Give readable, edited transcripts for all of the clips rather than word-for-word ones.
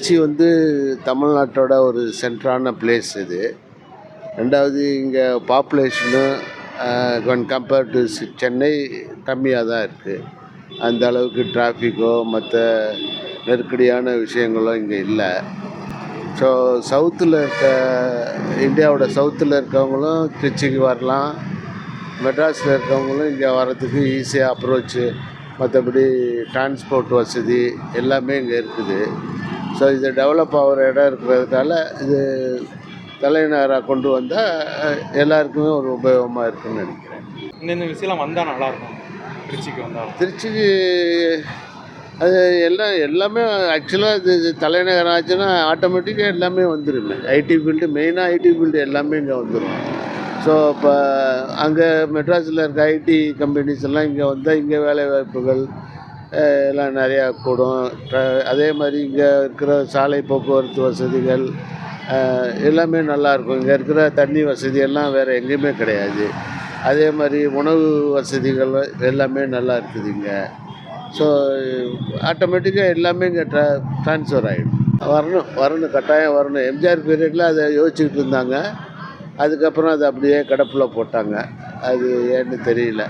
திருச்சி வந்து தமிழ்நாட்டோட ஒரு சென்ட்ரான பிளேஸ் இது. 2வது இங்கே பாப்புலேஷனும் when கம்பேர்ட் டு சென்னை கம்மியாக தான் இருக்குது. அந்த அளவுக்கு டிராஃபிக்கோ மற்ற நெருக்கடியான விஷயங்களோ இங்கே இல்லை. ஸோ சவுத்தில் இந்தியாவோட சவுத்தில் இருக்கவங்களும் திருச்சிக்கு வரலாம். மெட்ராஸில் இருக்கவங்களும் இங்கே வர்றதுக்கு ஈஸியாக அப்ரோச்சு, மற்றபடி டிரான்ஸ்போர்ட் வசதி எல்லாமே இங்கே இருக்குது. ஸோ இது டெவலப் ஆகிற இடம் இருக்கிறதுனால இது தலைநகராக கொண்டு வந்தால் எல்லாருக்குமே ஒரு உபயோகமாக இருக்குன்னு நினைக்கிறேன். இந்த விஷயம்லாம் வந்தால் நல்லாயிருக்கும். திருச்சிக்கு வந்தால் திருச்சிக்கு அது எல்லாமே ஆக்சுவலாக இது தலைநகரம் ஆச்சுன்னா ஆட்டோமேட்டிக்காக எல்லாமே வந்துடுமே. ஐடி ஃபீல்டு மெயினாக ஐடி ஃபீல்டு எல்லாமே இங்கே வந்துடும். ஸோ இப்போ அங்கே மெட்ராஸில் இருக்க ஐடி கம்பெனிஸ் எல்லாம் இங்கே வந்தால் இங்கே வேலைவாய்ப்புகள் எல்லாம் நிறையா கூடும். அதே மாதிரி இங்கே இருக்கிற சாலை போக்குவரத்து வசதிகள் எல்லாமே நல்லாயிருக்கும். இங்கே இருக்கிற தண்ணி வசதியெல்லாம் வேறு எங்கேயுமே கிடையாது. அதே மாதிரி உணவு வசதிகள் எல்லாமே நல்லா இருக்குது இங்கே. ஸோ ஆட்டோமேட்டிக்காக எல்லாமே இங்கே ட்ரான்ஸ்ஃபர் ஆகிடும். வரணும் கட்டாயம் வரணும். எம்ஜிஆர் பீரியடில் அதை யோசிச்சுக்கிட்டு இருந்தாங்க. அதுக்கப்புறம் அதை அப்படியே கிடப்பில் போட்டாங்க. அது ஏன்னு தெரியல.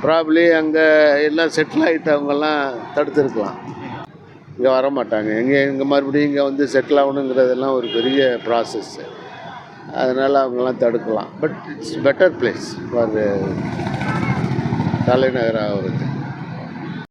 ப்ராப்ளி அங்கே எல்லாம் செட்டில் ஆகிட்டவங்கெல்லாம் தடுத்துருக்கலாம். இங்கே வரமாட்டாங்க. இங்கே மறுபடியும் இங்கே வந்து செட்டில் ஆகணுங்கிறதெல்லாம் ஒரு பெரிய ப்ராசஸ்ஸு. அதனால் அவங்கெல்லாம் தடுக்கலாம். But it's better place for தலைநகராக வருது.